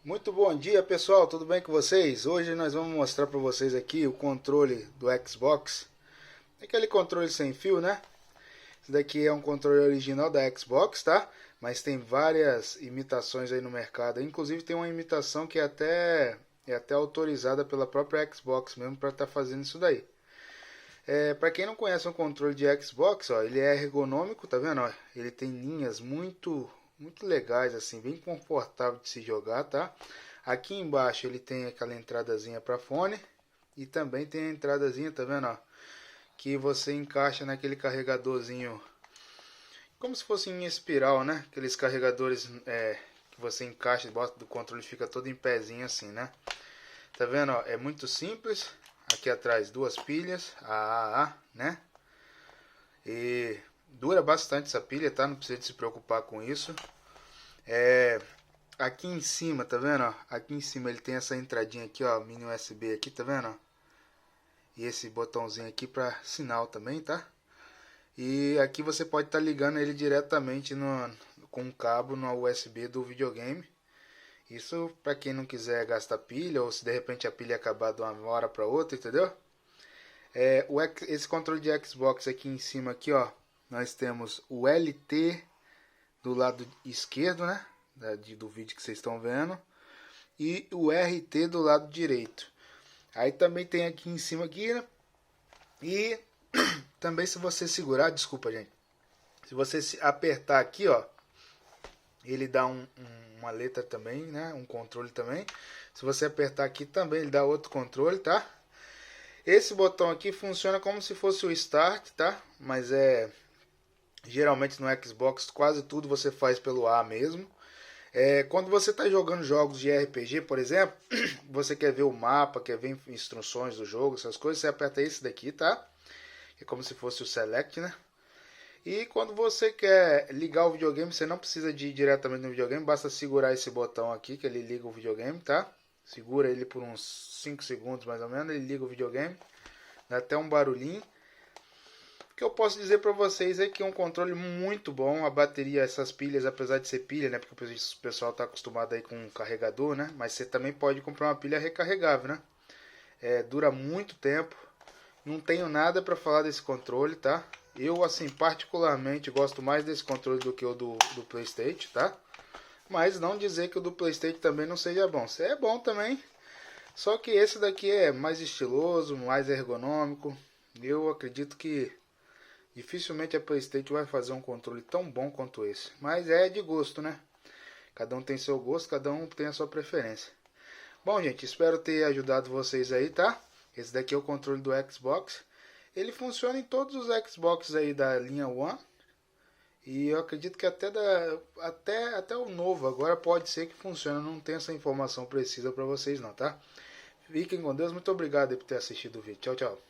Muito bom dia, pessoal, tudo bem com vocês? Hoje nós vamos mostrar para vocês aqui o controle do Xbox. Aquele controle sem fio, né? Esse daqui é um controle original da Xbox, tá? Mas tem várias imitações aí no mercado. Inclusive tem uma imitação que é até autorizada pela própria Xbox mesmo para estar fazendo isso daí. Para quem não conhece um controle de Xbox, ó, ele é ergonômico, tá vendo? Ó? Ele tem linhas muito legais, assim, bem confortável de se jogar, tá? Aqui embaixo ele tem aquela entradazinha para fone e também tem a entradazinha, tá vendo? Ó? Que você encaixa naquele carregadorzinho, como se fosse em espiral, né? Aqueles carregadores que você encaixa e bota do controle, fica todo em pezinho assim, né? Tá vendo? Ó? É muito simples. Aqui atrás duas pilhas, AAA, né? E dura bastante essa pilha, tá? Não precisa se preocupar com isso. Aqui em cima, tá vendo? Ó? Aqui em cima ele tem essa entradinha aqui, ó, mini USB aqui, tá vendo? Ó? E esse botãozinho aqui para sinal também, tá? E aqui você pode estar ligando ele diretamente com um cabo no USB do videogame. Isso para quem não quiser gastar pilha, ou se de repente a pilha acabar de uma hora para outra, entendeu? Esse controle de Xbox aqui em cima, aqui, ó, nós temos o LT do lado esquerdo, né? Do vídeo que vocês estão vendo. E o RT do lado direito. Aí também tem aqui em cima aqui, né? E também se você segurar, desculpa gente, se você apertar aqui, ó, ele dá uma letra também, né? Um controle também. Se você apertar aqui também ele dá outro controle, tá? Esse botão aqui funciona como se fosse o Start, tá? Mas geralmente no Xbox quase tudo você faz pelo A mesmo. Quando você está jogando jogos de RPG, por exemplo, você quer ver o mapa, quer ver instruções do jogo, essas coisas, você aperta esse daqui, tá? É como se fosse o Select, né? E quando você quer ligar o videogame, você não precisa de ir diretamente no videogame, basta segurar esse botão aqui que ele liga o videogame, tá? Segura ele por uns 5 segundos mais ou menos, ele liga o videogame, dá até um barulhinho. O que eu posso dizer para vocês é que é um controle muito bom, a bateria, essas pilhas, apesar de ser pilha, né? Porque o pessoal está acostumado aí com um carregador, né? Mas você também pode comprar uma pilha recarregável, né? Dura muito tempo. Não tenho nada para falar desse controle, tá? Eu, assim, particularmente gosto mais desse controle do que o do PlayStation, tá? Mas não dizer que o do PlayStation também não seja bom. É bom também, só que esse daqui é mais estiloso, mais ergonômico. Eu acredito que dificilmente a PlayStation vai fazer um controle tão bom quanto esse. Mas é de gosto, né? Cada um tem seu gosto, cada um tem a sua preferência. Bom, gente, espero ter ajudado vocês aí, tá? Esse daqui é o controle do Xbox. Ele funciona em todos os Xbox aí da linha One. E eu acredito que até o novo agora pode ser que funcione. Eu não tenho essa informação precisa para vocês não, tá? Fiquem com Deus. Muito obrigado por ter assistido o vídeo. Tchau, tchau.